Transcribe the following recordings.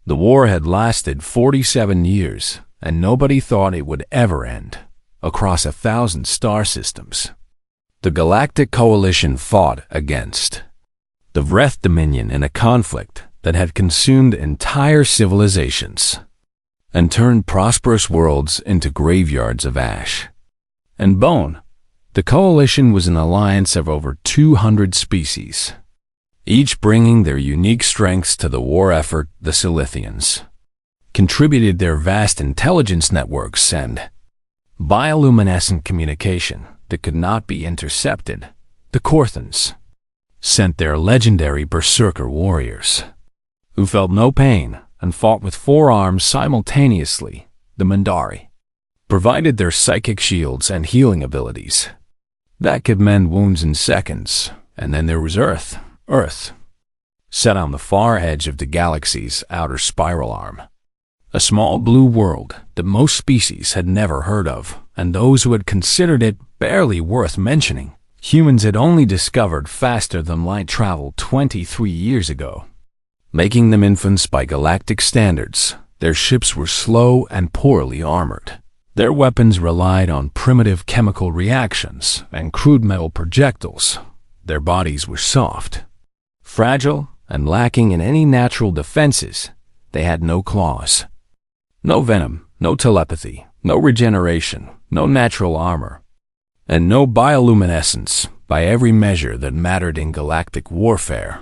The war had lasted 47 years, and nobody thought it would ever end, across 1,000 star systems. The Galactic Coalition fought against the Vreth Dominion in a conflict that had consumed entire civilizations and turned prosperous worlds into graveyards of ash and bone. The Coalition was an alliance of over 200 species, each bringing their unique strengths to the war effort. The Silithians contributed their vast intelligence networks and bioluminescent communication that could not be intercepted. The Korthans sent their legendary berserker warriors, who felt no pain and fought with 4 arms simultaneously. The Mindari provided their psychic shields and healing abilities that could mend wounds in seconds. And then there was Earth, set on the far edge of the galaxy's outer spiral arm. A small blue world that most species had never heard of, and those who had considered it barely worth mentioning. Humans had only discovered faster than light travel 23 years ago, making them infants by galactic standards. Their ships were slow and poorly armored. Their weapons relied on primitive chemical reactions and crude metal projectiles. Their bodies were soft, fragile, and lacking in any natural defenses. They had no claws, no venom, no telepathy, no regeneration, no natural armor, and no bioluminescence by every measure that mattered in galactic warfare.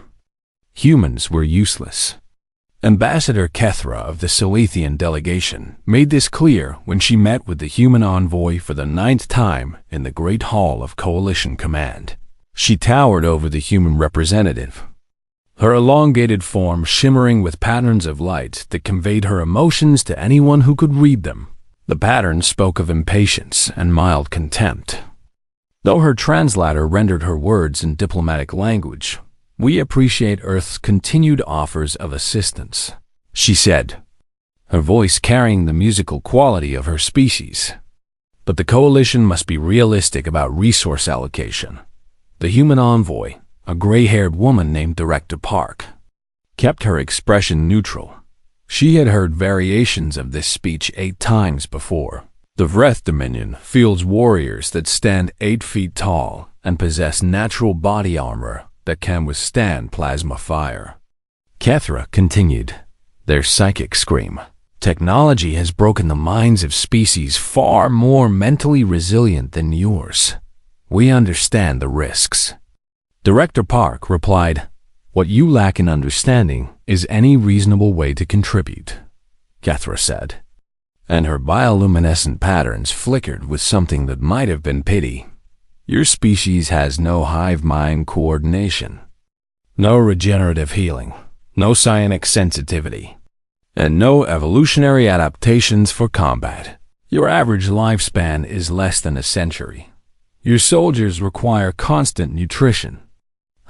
Humans were useless. Ambassador Kethra of the Silithian delegation made this clear when she met with the human envoy for the 9th time in the Great Hall of Coalition Command. She towered over the human representative, her elongated form shimmering with patterns of light that conveyed her emotions to anyone who could read them. The patterns spoke of impatience and mild contempt. Though her translator rendered her words in diplomatic language, "We appreciate Earth's continued offers of assistance," she said, her voice carrying the musical quality of her species. But the Coalition must be realistic about resource allocation. The human envoy, a gray-haired woman named Director Park, kept her expression neutral. She had heard variations of this speech 8 times before. The Vreth Dominion fields warriors that stand 8 feet tall and possess natural body armor that can withstand plasma fire. Kethra continued, "Their psychic scream. Technology has broken the minds of species far more mentally resilient than yours. We understand the risks." Director Park replied, "What you lack in understanding is any reasonable way to contribute," Kethra said, and her bioluminescent patterns flickered with something that might have been pity. "Your species has no hive mind coordination, no regenerative healing, no psionic sensitivity, and no evolutionary adaptations for combat. Your average lifespan is less than a century. Your soldiers require constant nutrition,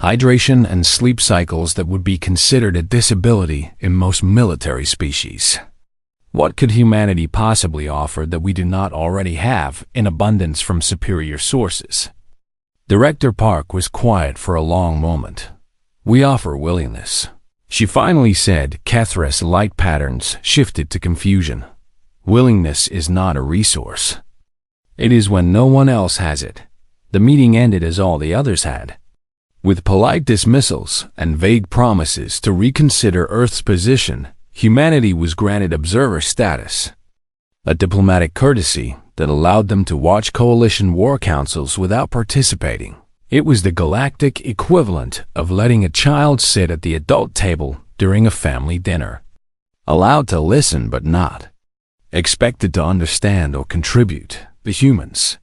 hydration, and sleep cycles that would be considered a disability in most military species. What could humanity possibly offer that we do not already have in abundance from superior sources?" Director Park was quiet for a long moment. "We offer willingness," she finally said. Kethra's light patterns shifted to confusion. "Willingness is not a resource. It is when no one else has it." The meeting ended as all the others had, with polite dismissals and vague promises to reconsider Earth's position. Humanity was granted observer status, a diplomatic courtesy that allowed them to watch coalition war councils without participating. It was the galactic equivalent of letting a child sit at the adult table during a family dinner, allowed to listen but not expected to understand or contribute. The humans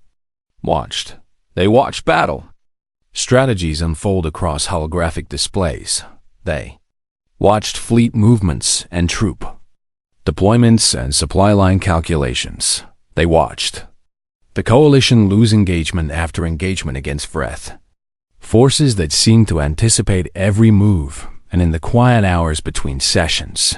watched. They watched battle strategies unfold across holographic displays. They watched fleet movements and troop deployments and supply line calculations. They watched the Coalition lose engagement after engagement against Vreth, forces that seemed to anticipate every move, and in the quiet hours between sessions,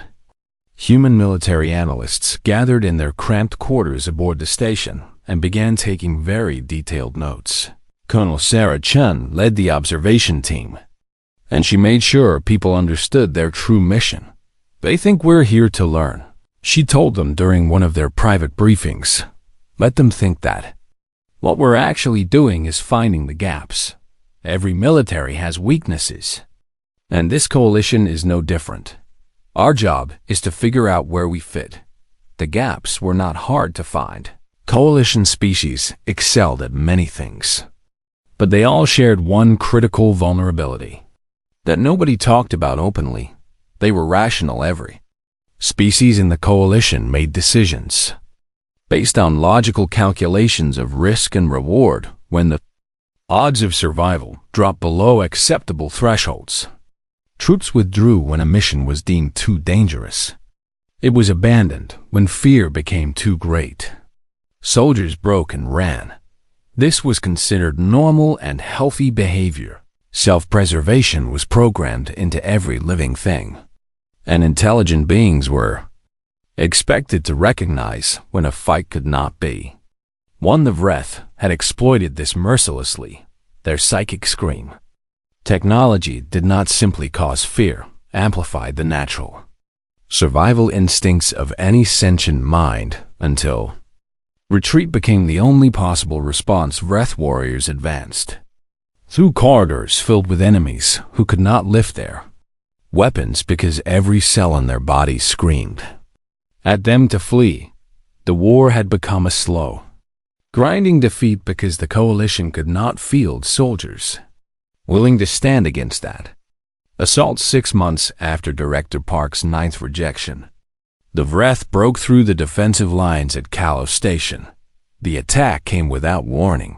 human military analysts gathered in their cramped quarters aboard the station and began taking very detailed notes. Colonel Sarah Chun led the observation team, and she made sure people understood their true mission. They think we're here to learn, she told them during one of their private briefings. Let them think that. What we're actually doing is finding the gaps. Every military has weaknesses, and this coalition is no different. Our job is to figure out where we fit. The gaps were not hard to find. Coalition species excelled at many things, but they all shared one critical vulnerability that nobody talked about openly. They were rational. Every species in the coalition made decisions based on logical calculations of risk and reward. When the odds of survival dropped below acceptable thresholds, troops withdrew. When a mission was deemed too dangerous, it was abandoned. When fear became too great, soldiers broke and ran. This was considered normal and healthy behavior. Self-preservation was programmed into every living thing, and intelligent beings were expected to recognize when a fight could not be won. The Vreth had exploited this mercilessly. Their psychic scream technology did not simply cause fear, amplified the natural survival instincts of any sentient mind until retreat became the only possible response. Vreth warriors advanced through corridors filled with enemies who could not lift their weapons because every cell in their bodies screamed at them to flee. The war had become a slow, grinding defeat because the coalition could not field soldiers willing to stand against that assault. 6 months after Director Park's 9th rejection, the Vreth broke through the defensive lines at Kalos Station. The attack came without warning.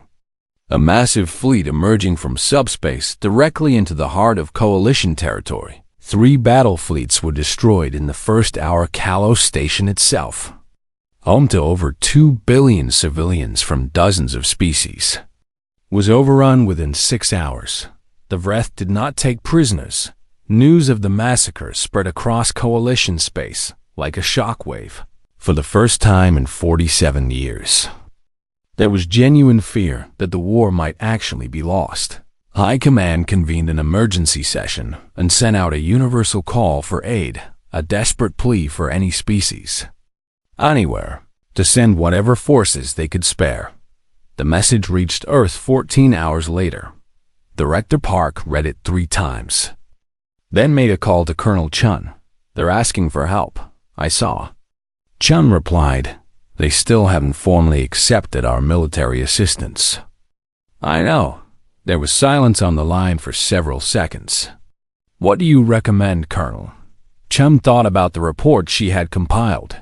A massive fleet emerging from subspace directly into the heart of coalition territory. 3 battle fleets were destroyed in the first hour. Kalos Station itself, home to over 2 billion civilians from dozens of species, was overrun within 6 hours. The Vreth did not take prisoners. News of the massacre spread across coalition space like a shockwave. For the first time in 47 years, there was genuine fear that the war might actually be lost. High Command convened an emergency session and sent out a universal call for aid, a desperate plea for any species, anywhere, to send whatever forces they could spare. The message reached Earth 14 hours later. Director Park read it 3 times, then made a call to Colonel Chun. They're asking for help, I saw. Chun replied, they still haven't formally accepted our military assistance. I know. There was silence on the line for several seconds. What do you recommend, Colonel? Chun thought about the report she had compiled,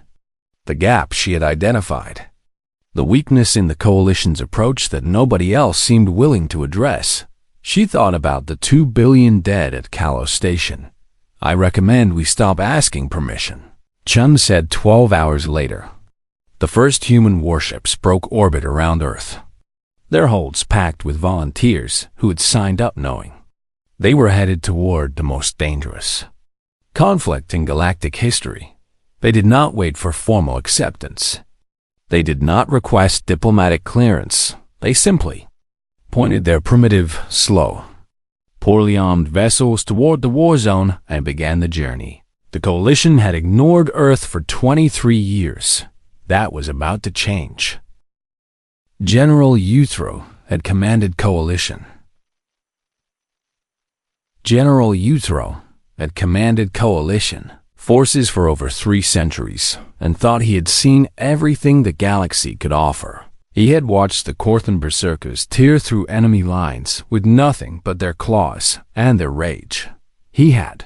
the gap she had identified, the weakness in the coalition's approach that nobody else seemed willing to address. She thought about the 2 billion dead at Kalos Station. I recommend we stop asking permission, Chun said 12 hours later. The first human warships broke orbit around Earth, their holds packed with volunteers who had signed up knowing they were headed toward the most dangerous conflict in galactic history. They did not wait for formal acceptance. They did not request diplomatic clearance. They simply pointed their primitive, slow, poorly armed vessels toward the war zone and began the journey. The coalition had ignored Earth for 23 years. That was about to change. General Uthro had commanded coalition. General Uthro had commanded coalition forces for over 3 centuries and thought he had seen everything the galaxy could offer. He had watched the Korthan berserkers tear through enemy lines with nothing but their claws and their rage. He had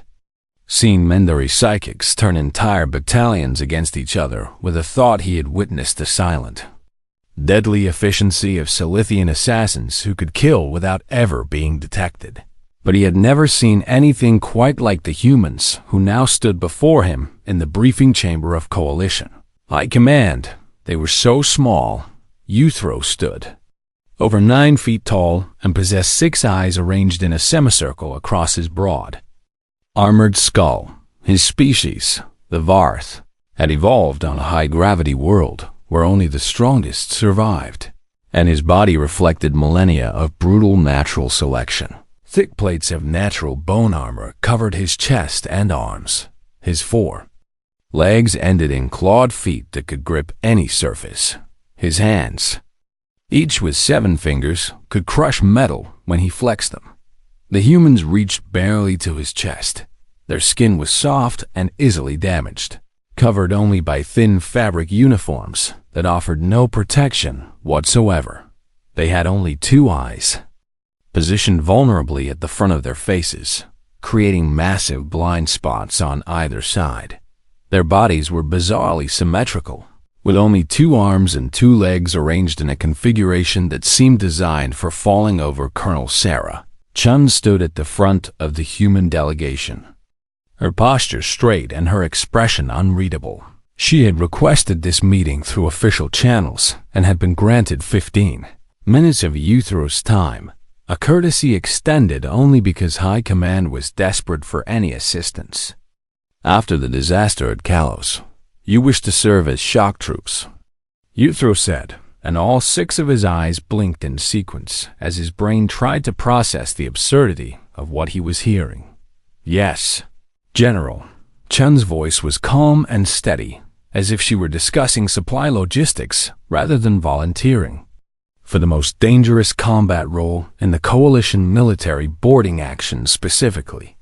seen Mendari psychics turn entire battalions against each other with a thought. He had witnessed the silent, deadly efficiency of Silithian assassins who could kill without ever being detected. But he had never seen anything quite like the humans who now stood before him in the briefing chamber of coalition. High Command. They were so small. Uthro stood over 9 feet tall and possessed 6 eyes arranged in a semicircle across his broad, armored skull. His species, the Varth, had evolved on a high-gravity world where only the strongest survived, and his body reflected millennia of brutal natural selection. Thick plates of natural bone armor covered his chest and arms. His 4 Legs ended in clawed feet that could grip any surface. His hands, each with 7 fingers, could crush metal when he flexed them. The humans reached barely to his chest. Their skin was soft and easily damaged, covered only by thin fabric uniforms that offered no protection whatsoever. They had only 2 eyes, positioned vulnerably at the front of their faces, creating massive blind spots on either side. Their bodies were bizarrely symmetrical, with only 2 arms and 2 legs arranged in a configuration that seemed designed for falling over Colonel Sarah. Chun stood at the front of the human delegation, her posture straight and her expression unreadable. She had requested this meeting through official channels and had been granted 15 minutes of Euthro's time, a courtesy extended only because High Command was desperate for any assistance. After the disaster at Kalos, you wish to serve as shock troops, Euthro said, and all 6 of his eyes blinked in sequence as his brain tried to process the absurdity of what he was hearing. Yes, General. Chun's voice was calm and steady, as if she were discussing supply logistics rather than volunteering for the most dangerous combat role in the Coalition military boarding action specifically.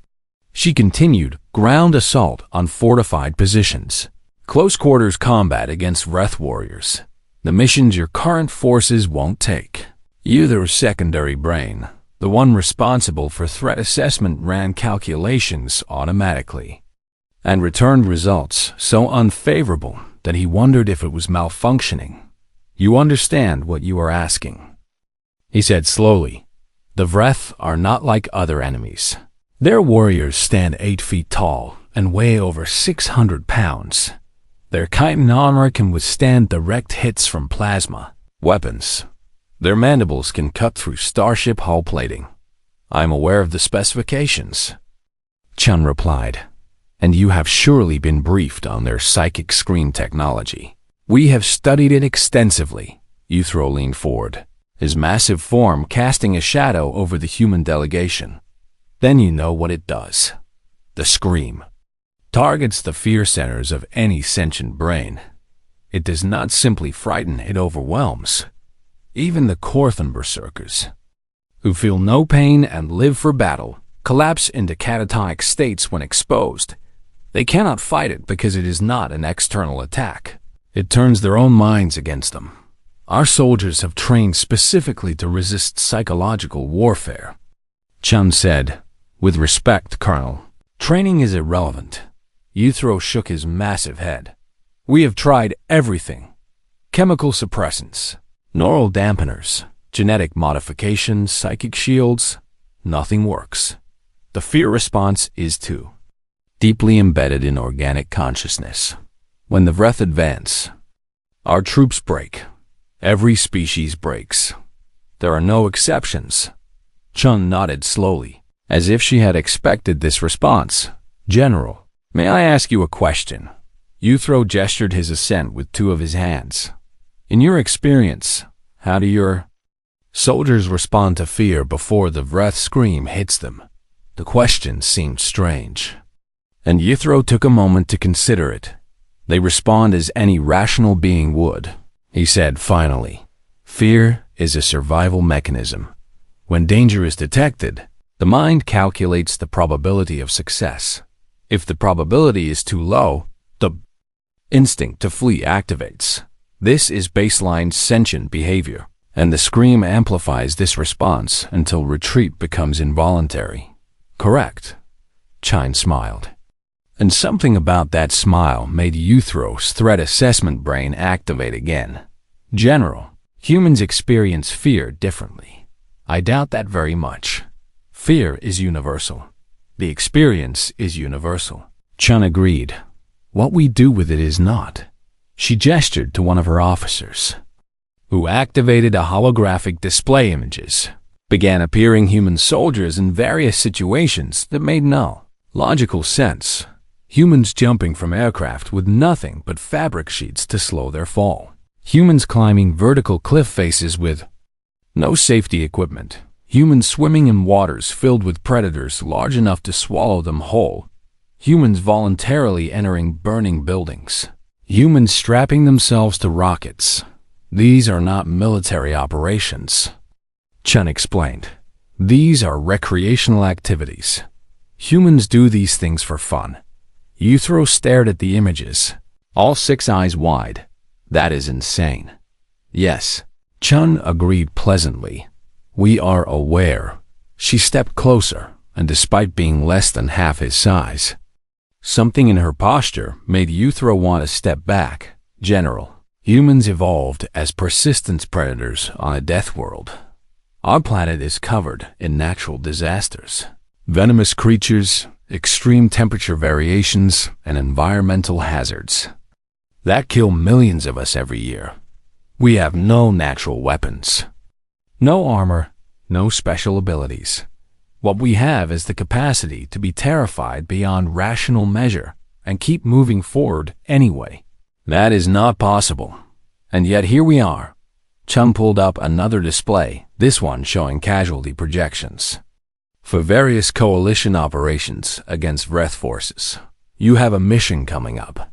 She continued, ground assault on fortified positions, close quarters combat against Wrath warriors, the missions your current forces won't take. Euthro's secondary brain, the one responsible for threat assessment, ran calculations automatically and returned results so unfavorable that he wondered if it was malfunctioning. You understand what you are asking, he said slowly. The Vreth are not like other enemies. Their warriors stand 8 feet tall and weigh over 600 pounds. Their chitin armor can withstand direct hits from plasma weapons. Their mandibles can cut through starship hull plating. I am aware of the specifications, Chun replied, and you have surely been briefed on their psychic screen technology. We have studied it extensively. Euthro leaned forward, his massive form casting a shadow over the human delegation. Then you know what it does. The scream targets the fear centers of any sentient brain. It does not simply frighten, it overwhelms. Even the Korthan berserkers, who feel no pain and live for battle, collapse into catatonic states when exposed. They cannot fight it because it is not an external attack. It turns their own minds against them. Our soldiers have trained specifically to resist psychological warfare, Chun said. With respect, Colonel, training is irrelevant. Euthro shook his massive head. We have tried everything. Chemical suppressants, neural dampeners, genetic modifications, psychic shields. Nothing works. The fear response is too deeply embedded in organic consciousness. When the Vreth advance, our troops break. Every species breaks. There are no exceptions. Chun nodded slowly, as if she had expected this response. General, may I ask you a question? Euthro gestured his assent with 2 of his hands. In your experience, how do your soldiers respond to fear before the Vreth scream hits them? The question seemed strange, and Euthro took a moment to consider it. They respond as any rational being would, he said finally. Fear is a survival mechanism. When danger is detected, the mind calculates the probability of success. If the probability is too low, the instinct to flee activates. This is baseline sentient behavior, and the scream amplifies this response until retreat becomes involuntary. Correct, Chine smiled. And something about that smile made Euthro's threat assessment brain activate again. General, humans experience fear differently. I doubt that very much. Fear is universal. The experience is universal. Chun agreed. What we do with it is not. She gestured to one of her officers, who activated a holographic display images, began appearing human soldiers in various situations that made no logical sense. Humans jumping from aircraft with nothing but fabric sheets to slow their fall. Humans climbing vertical cliff faces with no safety equipment. Humans swimming in waters filled with predators large enough to swallow them whole. Humans voluntarily entering burning buildings. Humans strapping themselves to rockets. These are not military operations. Chun explained. These are recreational activities. Humans do these things for fun. Yuthro stared at the images, all 6 eyes wide. That is insane. Yes, Chun agreed pleasantly. We are aware. She stepped closer, and despite being less than half his size, something in her posture made Yuthro want to step back. General, humans evolved as persistent predators on a death world. Our planet is covered in natural disasters. Venomous creatures, extreme temperature variations, and environmental hazards that kill millions of us every year. We have no natural weapons, no armor, no special abilities. What we have is the capacity to be terrified beyond rational measure and keep moving forward anyway. That is not possible. And yet here we are. Chum pulled up another display, this one showing casualty projections. For various coalition operations against Vreth forces, you have a mission coming up.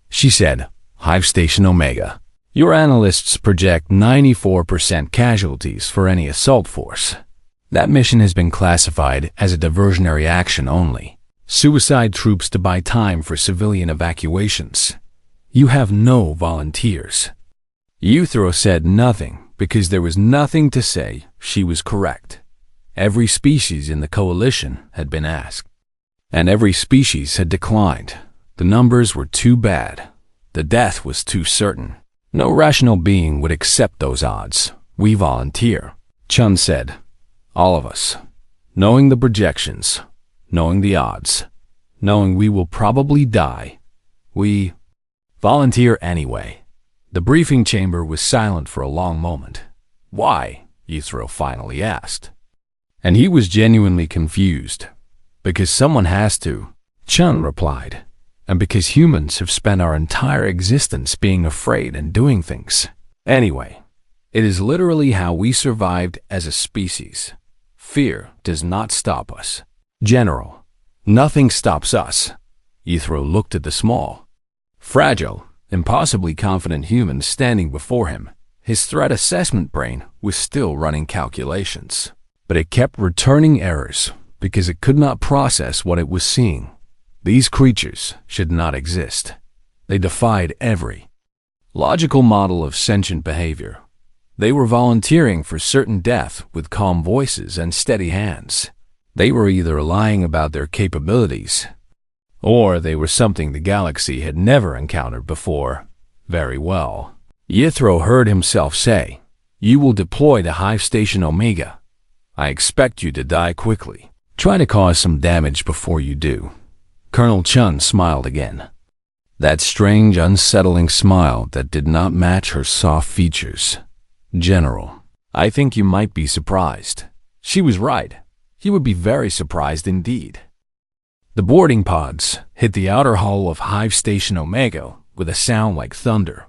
She said, Hive Station Omega. Your analysts project 94% casualties for any assault force. That mission has been classified as a diversionary action only. Suicide troops to buy time for civilian evacuations. You have no volunteers. Yuthro said nothing because there was nothing to say. She was correct. Every species in the coalition had been asked, and every species had declined. The numbers were too bad. The death was too certain. No rational being would accept those odds. We volunteer. Chun said, all of us, knowing the projections, knowing the odds, knowing we will probably die, we volunteer anyway. The briefing chamber was silent for a long moment. Why? Yuthro finally asked. And he was genuinely confused. Because someone has to, Chun replied. And because humans have spent our entire existence being afraid and doing things. Anyway, it is literally how we survived as a species. Fear does not stop us. General, nothing stops us. Yuthro looked at the small, fragile, impossibly confident human standing before him. His threat assessment brain was still running calculations. But it kept returning errors because it could not process what it was seeing. These creatures should not exist. They defied every logical model of sentient behavior. They were volunteering for certain death with calm voices and steady hands. They were either lying about their capabilities, or they were something the galaxy had never encountered before. Very well. Yuthro heard himself say, You will deploy to Hive Station Omega. I expect you to die quickly. Try to cause some damage before you do. Colonel Chun smiled again. That strange, unsettling smile that did not match her soft features. General, I think you might be surprised. She was right. He would be very surprised indeed. The boarding pods hit the outer hull of Hive Station Omega with a sound like thunder.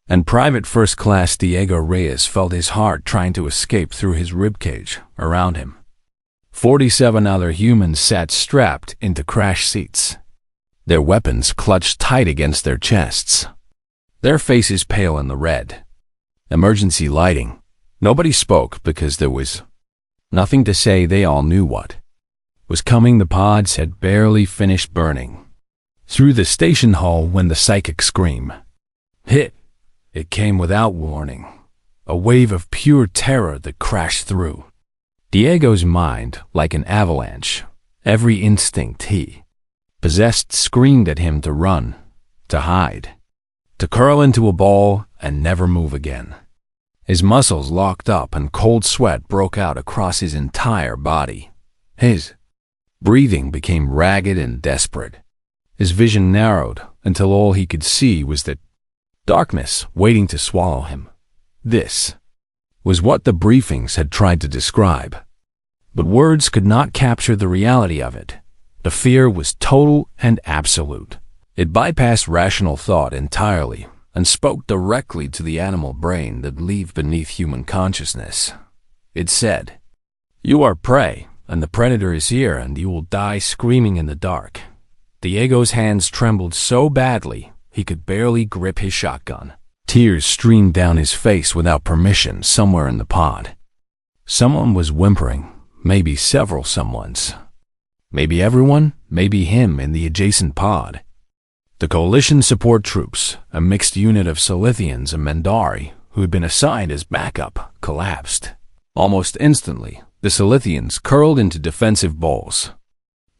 And Private First Class Diego Reyes felt his heart trying to escape through his ribcage around him. 47 other humans sat strapped into crash seats, their weapons clutched tight against their chests, their faces pale in the red. Emergency lighting. Nobody spoke because there was nothing to say. They all knew what was coming. The pods had barely finished burning. Through the station hull went the psychic scream. Hit! It came without warning. A wave of pure terror that crashed through Diego's mind like an avalanche. Every instinct he possessed screamed at him to run, to hide, to curl into a ball and never move again. His muscles locked up and cold sweat broke out across his entire body. His breathing became ragged and desperate. His vision narrowed until all he could see was the darkness waiting to swallow him. This was what the briefings had tried to describe. But words could not capture the reality of it. The fear was total and absolute. It bypassed rational thought entirely and spoke directly to the animal brain that lived beneath human consciousness. It said, You are prey, and the predator is here, and you will die screaming in the dark. Diego's hands trembled so badly he could barely grip his shotgun. Tears streamed down his face without permission somewhere in the pod. Someone was whimpering, maybe several someones. Maybe everyone, maybe him in the adjacent pod. The Coalition support troops, a mixed unit of Silithians and Mendari, who had been assigned as backup, collapsed. Almost instantly, the Silithians curled into defensive balls,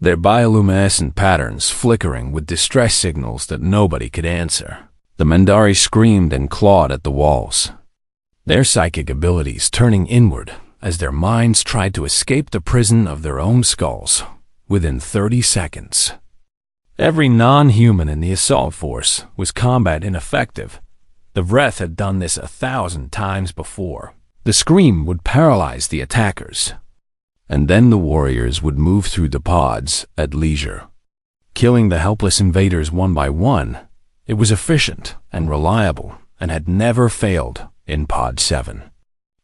their bioluminescent patterns flickering with distress signals that nobody could answer. The Mendari screamed and clawed at the walls, their psychic abilities turning inward as their minds tried to escape the prison of their own skulls within 30 seconds. Every non-human in the assault force was combat ineffective. The Vreth had done this 1,000 times before. The scream would paralyze the attackers, and then the warriors would move through the pods at leisure, killing the helpless invaders one by one. It was efficient and reliable and had never failed in Pod 7.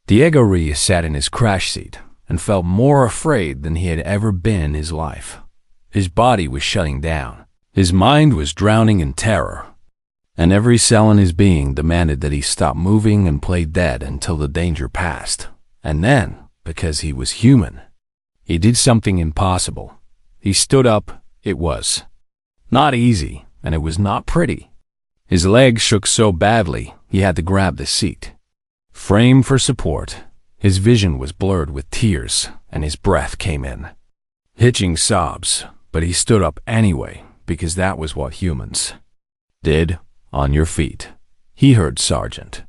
Diego Reyes sat in his crash seat and felt more afraid than he had ever been in his life. His body was shutting down. His mind was drowning in terror, and every cell in his being demanded that he stop moving and play dead until the danger passed. And then, because he was human, he did something impossible. He stood up. It was not easy, and it was not pretty. His legs shook so badly he had to grab the seat frame for support. His vision was blurred with tears, and his breath came in hitching sobs, but he stood up anyway, because that was what humans did. On your feet, he heard Sergeant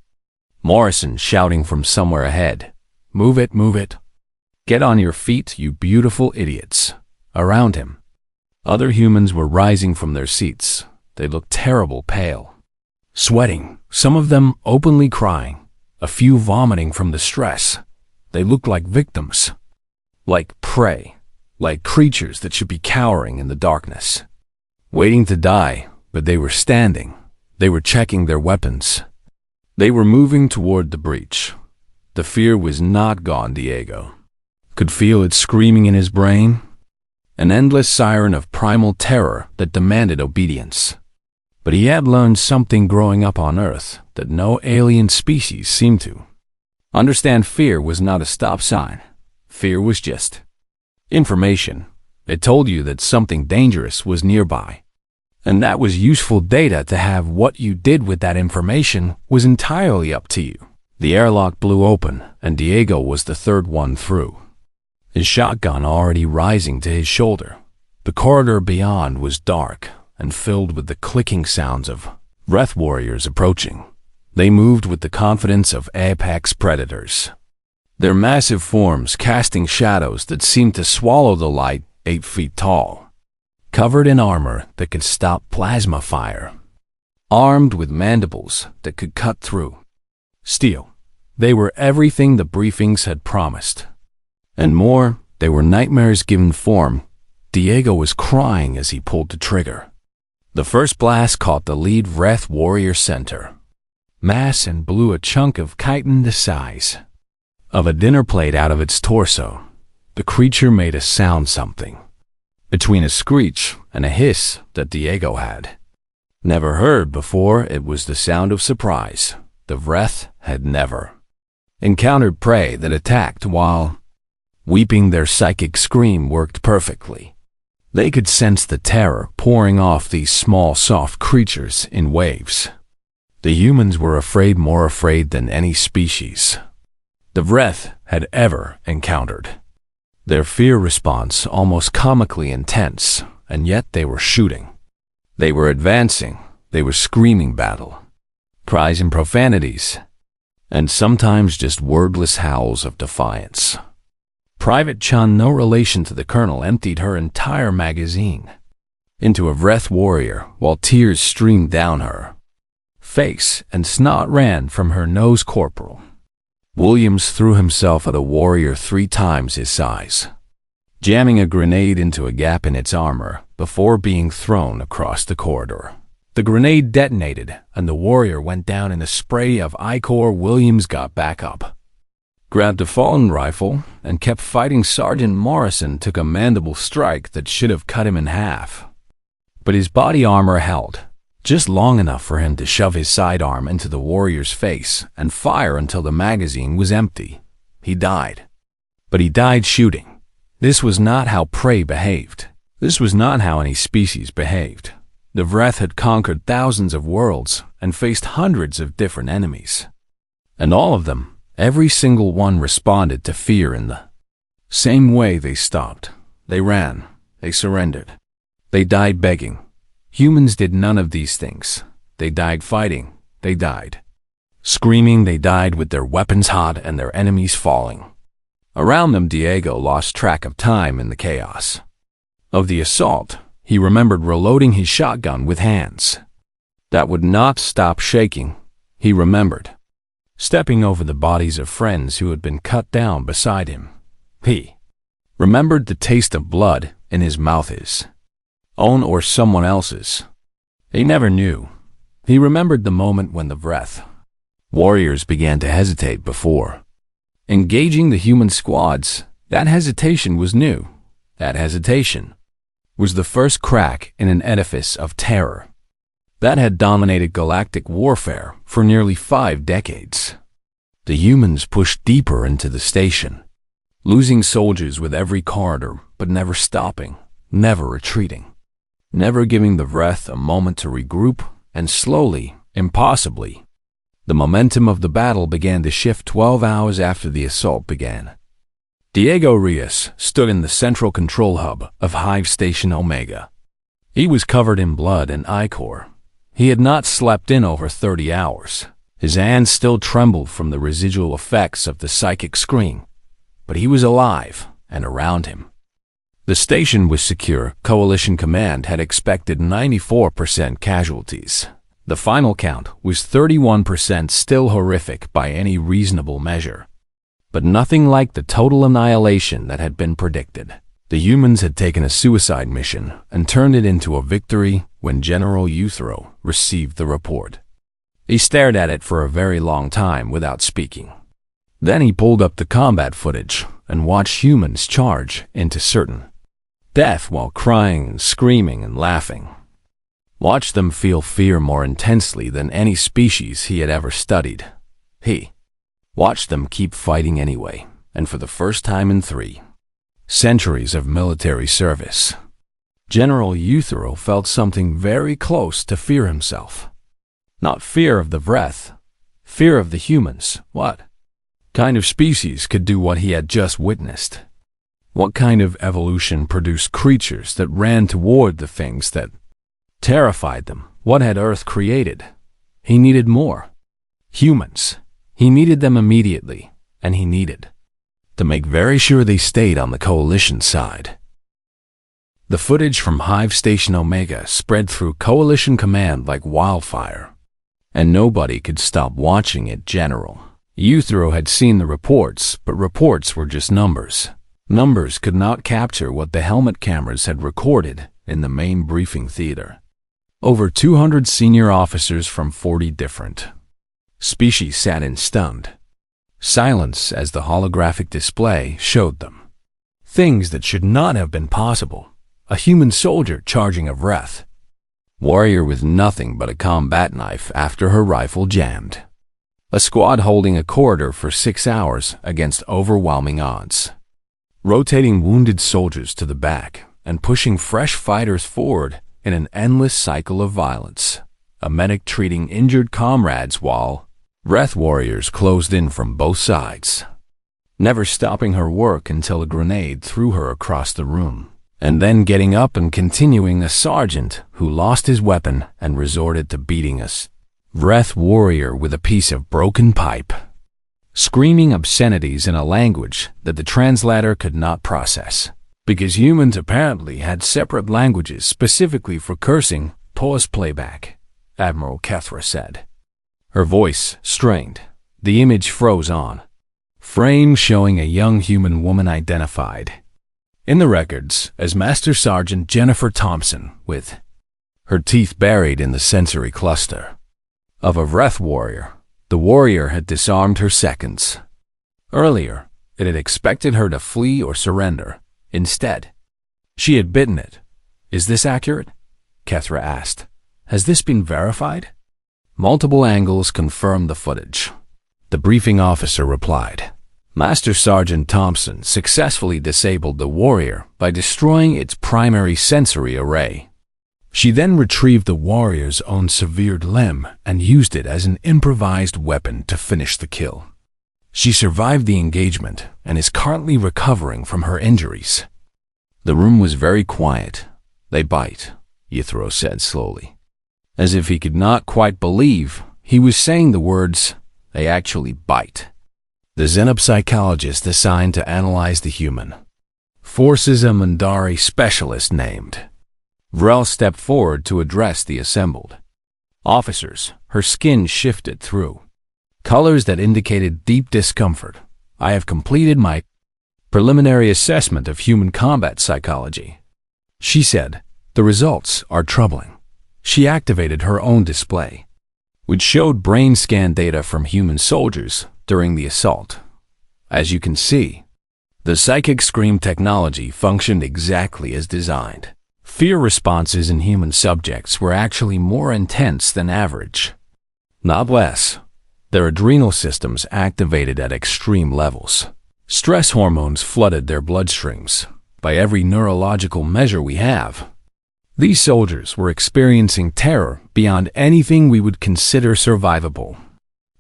Morrison shouting from somewhere ahead. Move it, move it. Get on your feet, you beautiful idiots. Around him, other humans were rising from their seats. They looked terrible pale, sweating, some of them openly crying, a few vomiting from the stress. They looked like victims, like prey, like creatures that should be cowering in the darkness, waiting to die, but they were standing. They were checking their weapons. They were moving toward the breach. The fear was not gone. Diego could feel it screaming in his brain, an endless siren of primal terror that demanded obedience. But he had learned something growing up on Earth that no alien species seemed to understand. Fear was not a stop sign. Fear was just information. It told you that something dangerous was nearby. And that was useful data to have. What you did with that information was entirely up to you. The airlock blew open, and Diego was the third one through, his shotgun already rising to his shoulder. The corridor beyond was dark and filled with the clicking sounds of Vreth warriors approaching. They moved with the confidence of apex predators, their massive forms casting shadows that seemed to swallow the light, 8 feet tall, covered in armor that could stop plasma fire, armed with mandibles that could cut through steel. They were everything the briefings had promised, and more. They were nightmares given form. Diego was crying as he pulled the trigger. The first blast caught the lead Vreth warrior center mass and blew a chunk of chitin the size of a dinner plate out of its torso. The creature made a sound, something between a screech and a hiss that Diego had never heard before. It was the sound of surprise. The Vreth had never encountered prey that attacked while weeping. Their psychic scream worked perfectly. They could sense the terror pouring off these small, soft creatures in waves. The humans were afraid, more afraid than any species the Vreth had ever encountered. Their fear response almost comically intense, and yet they were shooting. They were advancing. They were screaming battle, cries and profanities, and sometimes just wordless howls of defiance. Private Chun, no relation to the colonel, emptied her entire magazine into a Vreth warrior while tears streamed down her face and snot ran from her nose. Corporal Williams threw himself at a warrior 3 times his size, jamming a grenade into a gap in its armor before being thrown across the corridor. The grenade detonated, and the warrior went down in a spray of ichor. Williams got back up, grabbed a fallen rifle, and kept fighting. Sergeant Morrison took a mandible strike that should have cut him in half, But his body armor held, just long enough for him to shove his sidearm into the warrior's face and fire until the magazine was empty. He died. But he died shooting. This was not how prey behaved. This was not how any species behaved. The Vreth had conquered thousands of worlds and faced hundreds of different enemies. And all of them, every single one, responded to fear in the same way. They stopped. They ran. They surrendered. They died begging. Humans did none of these things. They died fighting. They died screaming. They died with their weapons hot and their enemies falling. Around them, Diego lost track of time in the chaos of the assault. He remembered reloading his shotgun with hands that would not stop shaking. He remembered stepping over the bodies of friends who had been cut down beside him. He remembered the taste of blood in his mouth, his own or someone else's. He never knew. He remembered the moment when the Vreth warriors began to hesitate before engaging the human squads. That hesitation was new. That hesitation was the first crack in an edifice of terror that had dominated galactic warfare for nearly 5 decades. The humans pushed deeper into the station, losing soldiers with every corridor, but never stopping, never retreating, never giving the Vreth a moment to regroup, and slowly, impossibly, the momentum of the battle began to shift 12 hours after the assault began. Diego Reyes stood in the central control hub of Hive Station Omega. He was covered in blood and ichor. He had not slept in over 30 hours. His hands still trembled from the residual effects of the psychic screen, but he was alive, and around him the station was secure. Coalition Command had expected 94% casualties. The final count was 31%, still horrific by any reasonable measure, but nothing like the total annihilation that had been predicted. The humans had taken a suicide mission and turned it into a victory when General Uthero received the report. He stared at it for a very long time without speaking. Then he pulled up the combat footage and watched humans charge into certain death while crying and screaming and laughing. Watched them feel fear more intensely than any species he had ever studied. He watched them keep fighting anyway, and for the first time in 3 centuries of military service, General Uthero felt something very close to fear himself. Not fear of the Vreth, fear of the humans. What kind of species could do what he had just witnessed? What kind of evolution produced creatures that ran toward the things that terrified them? What had Earth created? He needed more. Humans. He needed them immediately, and he needed to make very sure they stayed on the Coalition side. The footage from Hive Station Omega spread through Coalition Command like wildfire, and nobody could stop watching it. General Uthero had seen the reports, but reports were just numbers. Numbers could not capture what the helmet cameras had recorded in the main briefing theater. Over 200 senior officers from 40 different species sat in stunned silence as the holographic display showed them things that should not have been possible. A human soldier charging a Vreth warrior with nothing but a combat knife after her rifle jammed. A squad holding a corridor for 6 hours against overwhelming odds. Rotating wounded soldiers to the back and pushing fresh fighters forward in an endless cycle of violence. A medic treating injured comrades while Vreth warriors closed in from both sides, never stopping her work until a grenade threw her across the room, and then getting up and continuing. A sergeant who lost his weapon and resorted to beating us Vreth warrior with a piece of broken pipe, screaming obscenities in a language that the translator could not process, because humans apparently had separate languages specifically for cursing. Pause playback, Admiral Kethra said. Her voice strained. The image froze on frame showing a young human woman identified in the records as Master Sergeant Jennifer Thompson, with her teeth buried in the sensory cluster of a Vreth warrior. The warrior had disarmed her seconds earlier. It had expected her to flee or surrender. Instead, she had bitten it. Is this accurate? Kethra asked. "Has this been verified?" Multiple angles confirmed the footage. The briefing officer replied, "Master Sergeant Thompson successfully disabled the warrior by destroying its primary sensory array. She then retrieved the warrior's own severed limb and used it as an improvised weapon to finish the kill. She survived the engagement and is currently recovering from her injuries." The room was very quiet. "They bite," Jethro said slowly. As if he could not quite believe he was saying the words, "They actually bite." The xenopsychologist assigned to analyze the human forces a Mandari specialist named Vrel stepped forward to address the assembled officers. Her skin shifted through colors that indicated deep discomfort. "I have completed my preliminary assessment of human combat psychology," she said. "The results are troubling." She activated her own display, which showed brain scan data from human soldiers during the assault. As you can see, the psychic scream technology functioned exactly as designed. Fear responses in human subjects were actually more intense than average, not less. Their adrenal systems activated at extreme levels. Stress hormones flooded their bloodstreams. By every neurological measure we have, these soldiers were experiencing terror beyond anything we would consider survivable.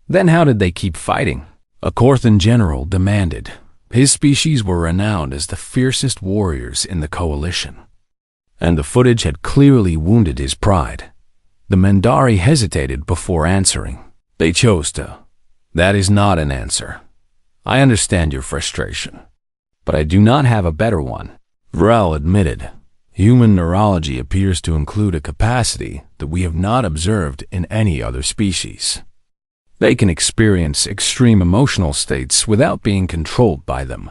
Then how did they keep fighting? A Korthan general demanded. His species were renowned as the fiercest warriors in the coalition, and the footage had clearly wounded his pride. The Mandari hesitated before answering. They chose to. "That is not an answer. I understand your frustration, but I do not have a better one," Vrel admitted. "Human neurology appears to include a capacity that we have not observed in any other species. They can experience extreme emotional states without being controlled by them.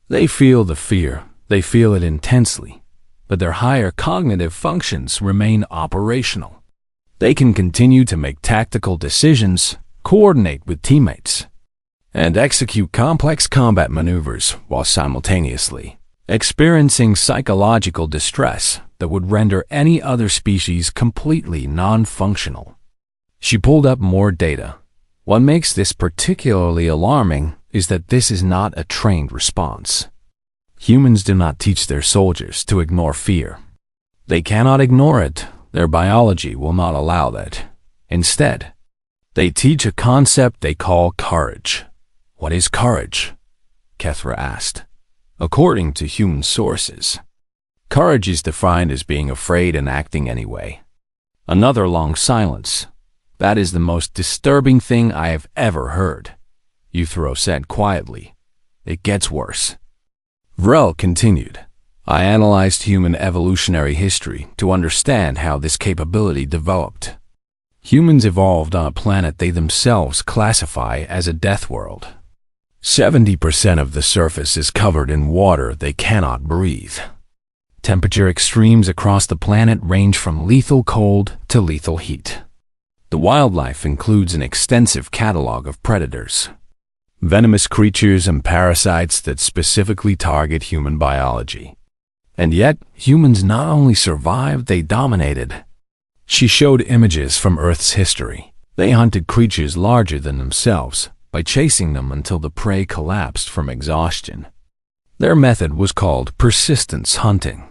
They feel the fear, they feel it intensely, but their higher cognitive functions remain operational. They can continue to make tactical decisions, coordinate with teammates, and execute complex combat maneuvers while simultaneously experiencing psychological distress that would render any other species completely non-functional." She pulled up more data. "What makes this particularly alarming is that this is not a trained response. Humans do not teach their soldiers to ignore fear. They cannot ignore it. Their biology will not allow that. Instead, they teach a concept they call courage." "What is courage?" Kethra asked. "According to human sources, courage is defined as being afraid and acting anyway." Another long silence. "That is the most disturbing thing I have ever heard," Jethro said quietly. "It gets worse." Vrel continued. "I analyzed human evolutionary history to understand how this capability developed. Humans evolved on a planet they themselves classify as a death world. 70% of the surface is covered in water they cannot breathe. Temperature extremes across the planet range from lethal cold to lethal heat. The wildlife includes an extensive catalog of predators, venomous creatures and parasites that specifically target human biology. And yet, humans not only survived, they dominated." She showed images from Earth's history. They hunted creatures larger than themselves by chasing them until the prey collapsed from exhaustion. Their method was called persistence hunting.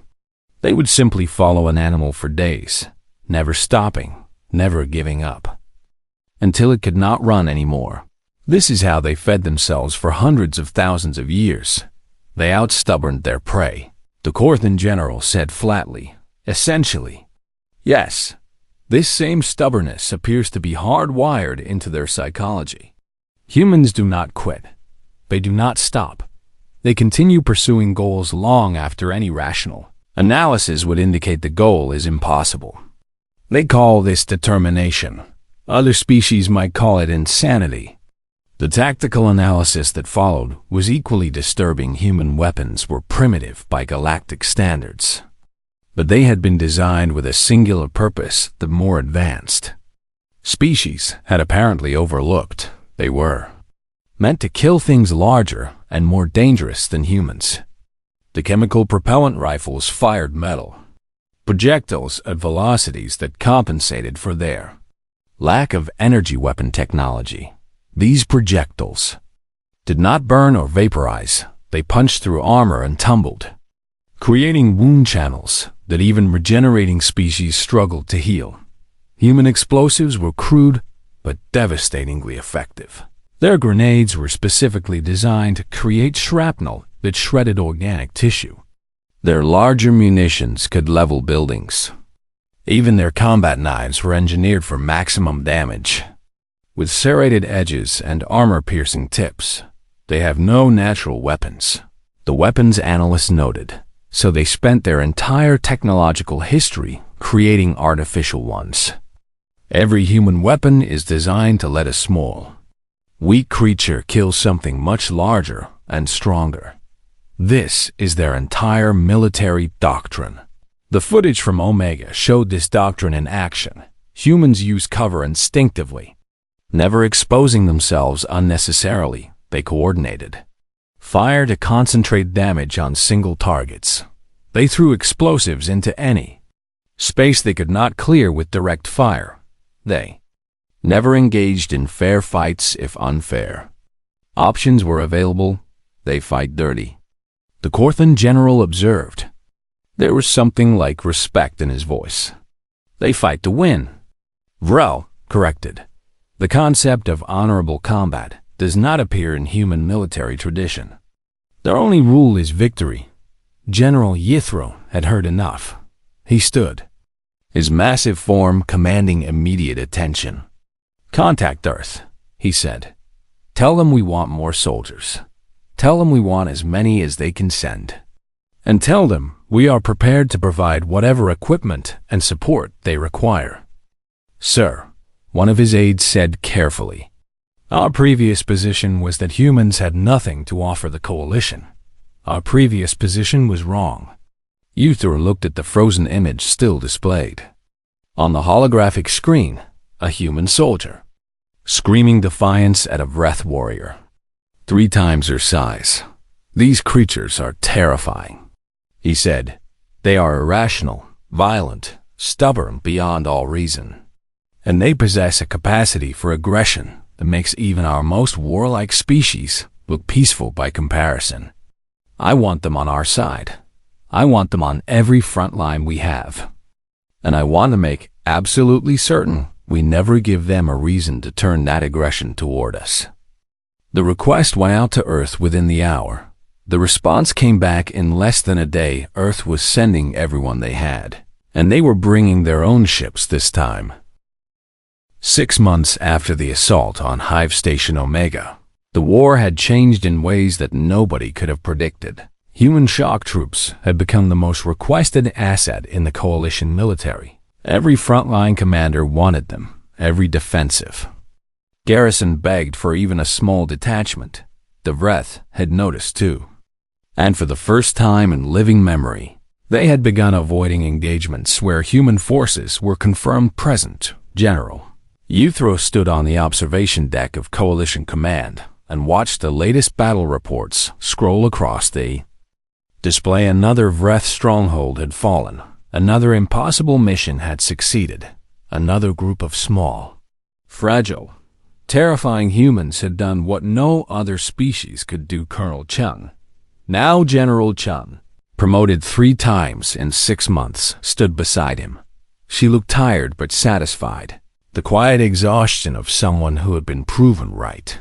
They would simply follow an animal for days, never stopping, never giving up, until it could not run anymore. This is how they fed themselves for hundreds of thousands of years. They outstubborned their prey. The Korthan general said flatly, "Essentially, yes, this same stubbornness appears to be hardwired into their psychology. Humans do not quit. They do not stop. They continue pursuing goals long after any rational analysis would indicate the goal is impossible. They call this determination. Other species might call it insanity." The tactical analysis that followed was equally disturbing. Human weapons were primitive by galactic standards, but they had been designed with a singular purpose, the more advanced species had apparently overlooked. They were meant to kill things larger and more dangerous than humans. The chemical propellant rifles fired metal, projectiles at velocities that compensated for their lack of energy weapon technology. These projectiles did not burn or vaporize. They punched through armor and tumbled, creating wound channels that even regenerating species struggled to heal. Human explosives were crude but devastatingly effective. Their grenades were specifically designed to create shrapnel that shredded organic tissue. Their larger munitions could level buildings. Even their combat knives were engineered for maximum damage. With serrated edges and armor-piercing tips, they have no natural weapons, the weapons analysts noted, so they spent their entire technological history creating artificial ones. Every human weapon is designed to let a small, weak creature kill something much larger and stronger. This is their entire military doctrine. The footage from Omega showed this doctrine in action. Humans use cover instinctively, never exposing themselves unnecessarily. They coordinated fire to concentrate damage on single targets. They threw explosives into any space they could not clear with direct fire. They never engaged in fair fights if unfair options were available. They fight dirty. The Corthan general observed. There was something like respect in his voice. They fight to win. Vrel corrected. The concept of honorable combat does not appear in human military tradition. Their only rule is victory. General Yithro had heard enough. He stood, his massive form commanding immediate attention. "Contact Earth," he said. "Tell them we want more soldiers. Tell them we want as many as they can send. And tell them we are prepared to provide whatever equipment and support they require." "Sir," one of his aides said carefully, "our previous position was that humans had nothing to offer the coalition. Our previous position was wrong." Uthor looked at the frozen image still displayed. On the holographic screen, a human soldier, screaming defiance at a Vreth warrior, 3 times her size. "These creatures are terrifying," he said. "They are irrational, violent, stubborn beyond all reason. And they possess a capacity for aggression that makes even our most warlike species look peaceful by comparison. I want them on our side. I want them on every front line we have. And I want to make absolutely certain we never give them a reason to turn that aggression toward us." The request went out to Earth within the hour. The response came back in less than a day. Earth was sending everyone they had, and they were bringing their own ships this time. 6 months after the assault on Hive Station Omega, the war had changed in ways that nobody could have predicted. Human shock troops had become the most requested asset in the coalition military. Every frontline commander wanted them, every defensive garrison begged for even a small detachment. The Vreth had noticed too. And for the first time in living memory, they had begun avoiding engagements where human forces were confirmed present. General Uthro stood on the observation deck of Coalition Command and watched the latest battle reports scroll across the display. Another Vreth stronghold had fallen. Another impossible mission had succeeded. Another group of small, fragile, terrifying humans had done what no other species could do. Colonel Chung, now General Chung, promoted 3 times in 6 months, stood beside him. She looked tired but satisfied, the quiet exhaustion of someone who had been proven right.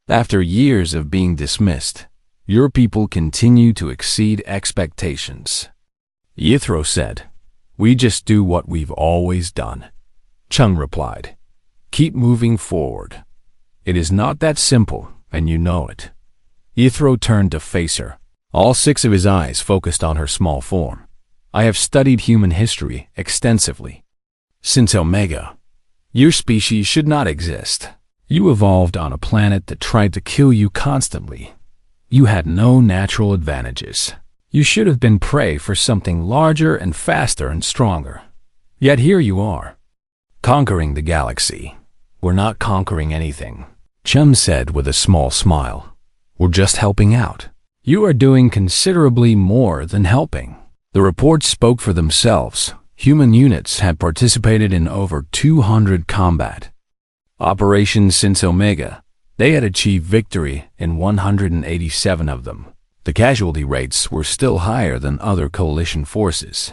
"After years of being dismissed, your people continue to exceed expectations," Yithro said. "We just do what we've always done," Chung replied. "Keep moving forward. It is not that simple, and you know it." Yithro turned to face her, all 6 of his eyes focused on her small form. "I have studied human history extensively. Since Omega, your species should not exist. You evolved on a planet that tried to kill you constantly. You had no natural advantages. You should have been prey for something larger and faster and stronger. Yet here you are, conquering the galaxy." "We're not conquering anything," Chum said with a small smile. "We're just helping out." "You are doing considerably more than helping." The reports spoke for themselves. human units had participated in over 200 combat operations since Omega. They had achieved victory in 187 of them. The casualty rates were still higher than other coalition forces,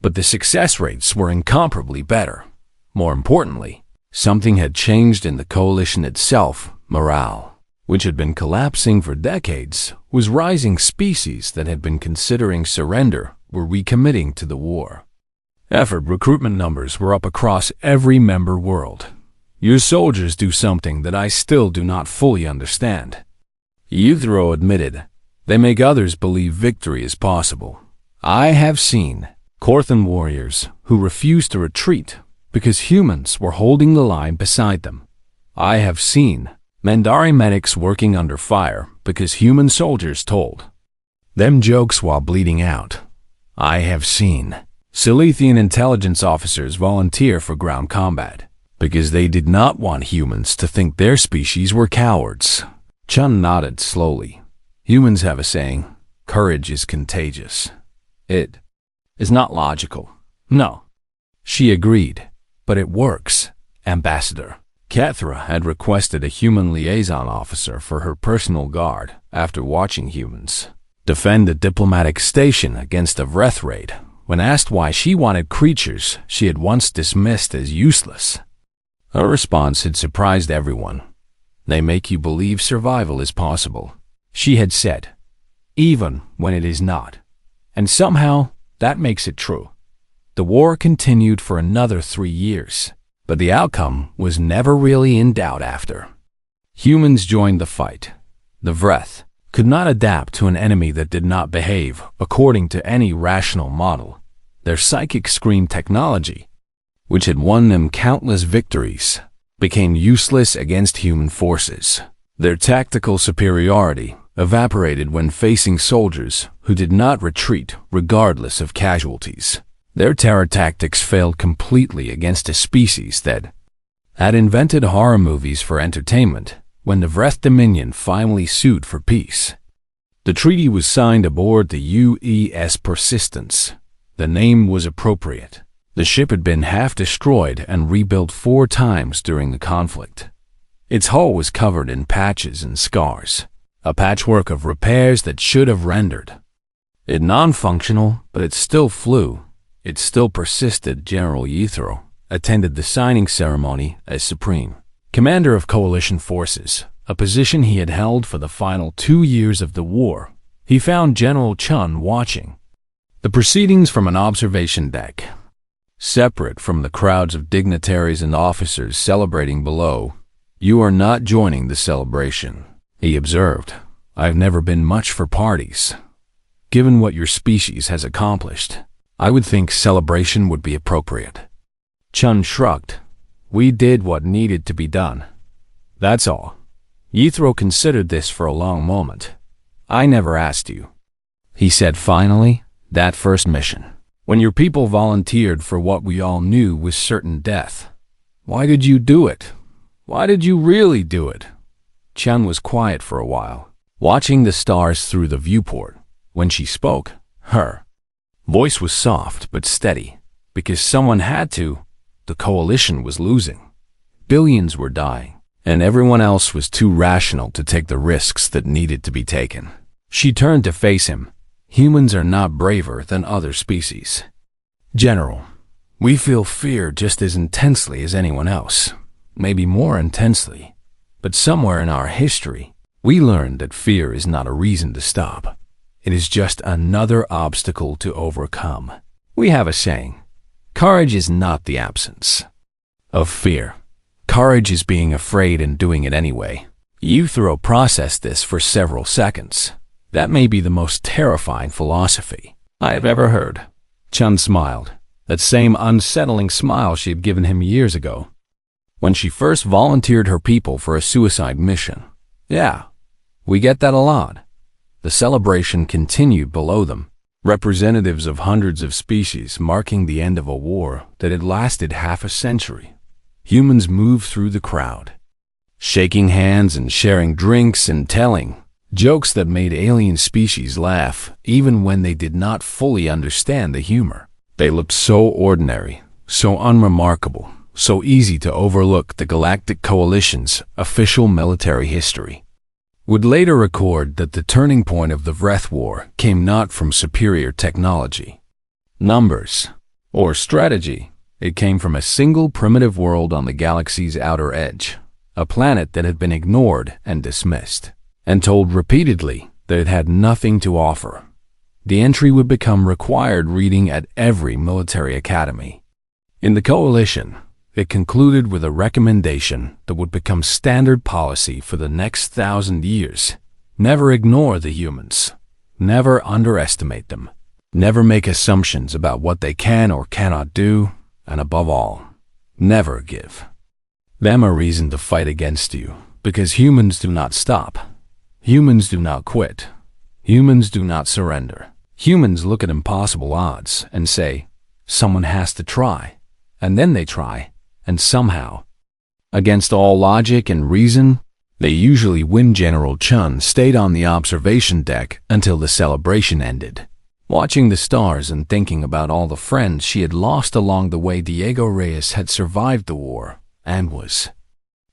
but the success rates were incomparably better. More importantly, something had changed in the coalition itself. Morale, which had been collapsing for decades, was rising. Species that had been considering surrender were recommitting to the war. Effort recruitment numbers were up across every member world. Your soldiers do something that I still do not fully understand. Euthro admitted, they make others believe victory is possible. I have seen Korthan warriors who refused to retreat because humans were holding the line beside them. I have seen Mandari medics working under fire because human soldiers told them jokes while bleeding out. I have seen Silithian intelligence officers volunteer for ground combat because they did not want humans to think their species were cowards. Chun nodded slowly. Humans have a saying, courage is contagious. It is not logical. No. She agreed, but it works, Ambassador. Cathra had requested a human liaison officer for her personal guard after watching humans defend a diplomatic station against a Vreth raid. When asked why she wanted creatures she had once dismissed as useless, her response had surprised everyone. They make you believe survival is possible, she had said, even when it is not. And somehow, that makes it true. The war continued for another 3 years, but the outcome was never really in doubt after. Humans joined the fight. The Vreth could not adapt to an enemy that did not behave according to any rational model. Their psychic scream technology, which had won them countless victories, became useless against human forces. Their tactical superiority evaporated when facing soldiers who did not retreat regardless of casualties. Their terror tactics failed completely against a species that had invented horror movies for entertainment. When the Vreth Dominion finally sued for peace, the treaty was signed aboard the UES Persistence. The name was appropriate. The ship had been half destroyed and rebuilt 4 times during the conflict. Its hull was covered in patches and scars, a patchwork of repairs that should have rendered it non-functional, but it still flew. It still persisted. General Yethro attended the signing ceremony as Supreme Commander of Coalition Forces, a position he had held for the final 2 years of the war. He found General Chun watching the proceedings from an observation deck, separate from the crowds of dignitaries and officers celebrating below. You are not joining the celebration, he observed. I've never been much for parties. Given what your species has accomplished, I would think celebration would be appropriate. Chun shrugged. We did what needed to be done. That's all. Yethro considered this for a long moment. I never asked you, he said finally. That first mission, when your people volunteered for what we all knew was certain death. Why did you do it? Why did you really do it? Chun was quiet for a while, watching the stars through the viewport. When she spoke, her voice was soft but steady. Because someone had to. The coalition was losing. Billions were dying, and everyone else was too rational to take the risks that needed to be taken. She turned to face him. Humans are not braver than other species. General, we feel fear just as intensely as anyone else, maybe more intensely. But somewhere in our history, we learned that fear is not a reason to stop. It is just another obstacle to overcome. We have a saying, courage is not the absence of fear. Courage is being afraid and doing it anyway. Yethro processed this for several seconds. That may be the most terrifying philosophy I have ever heard. Chun smiled, that same unsettling smile she had given him years ago, when she first volunteered her people for a suicide mission. Yeah, we get that a lot. The celebration continued below them, representatives of hundreds of species marking the end of a war that had lasted half a century. Humans moved through the crowd, shaking hands and sharing drinks and telling jokes that made alien species laugh even when they did not fully understand the humor. They looked so ordinary, so unremarkable, so easy to overlook. The Galactic Coalition's official military history would later record that the turning point of the Vreth War came not from superior technology, numbers, or strategy. It came from a single primitive world on the galaxy's outer edge, a planet that had been ignored and dismissed, and told repeatedly that it had nothing to offer. The entry would become required reading at every military academy. In the Coalition, it concluded with a recommendation that would become standard policy for the next 1,000 years. Never ignore the humans. Never underestimate them. Never make assumptions about what they can or cannot do. And above all, never give them a reason to fight against you, because humans do not stop. Humans do not quit. Humans do not surrender. Humans look at impossible odds and say, someone has to try. And then they try, and somehow, against all logic and reason, they usually win. General Chun stayed on the observation deck until the celebration ended, watching the stars and thinking about all the friends she had lost along the way. Diego Reyes had survived the war and was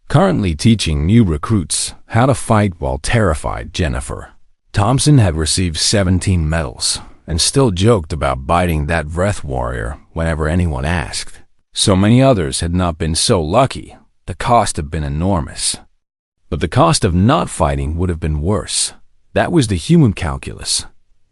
currently teaching new recruits how to fight while terrified. Jennifer Thompson had received 17 medals and still joked about biting that Vreth warrior whenever anyone asked. So many others had not been so lucky. The cost had been enormous. But the cost of not fighting would have been worse. That was the human calculus,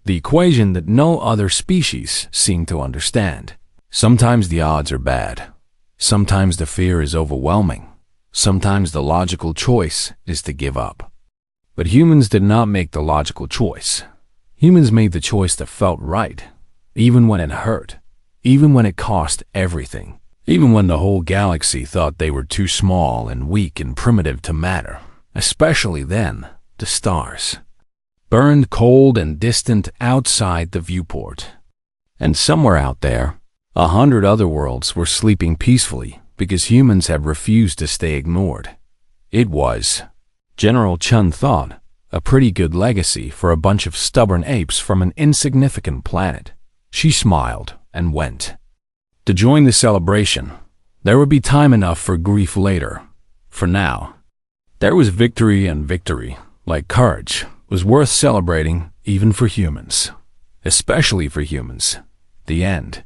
the equation that no other species seemed to understand. Sometimes the odds are bad. Sometimes the fear is overwhelming. Sometimes the logical choice is to give up. But humans did not make the logical choice. Humans made the choice that felt right, even when it hurt, even when it cost everything, even when the whole galaxy thought they were too small and weak and primitive to matter. Especially then, the stars burned cold and distant outside the viewport. And somewhere out there, 100 other worlds were sleeping peacefully because humans had refused to stay ignored. It was, General Chun thought, a pretty good legacy for a bunch of stubborn apes from an insignificant planet. She smiled and went to join the celebration. There would be time enough for grief later. For now, there was victory, and victory, like courage, was worth celebrating even for humans. Especially for humans. The end.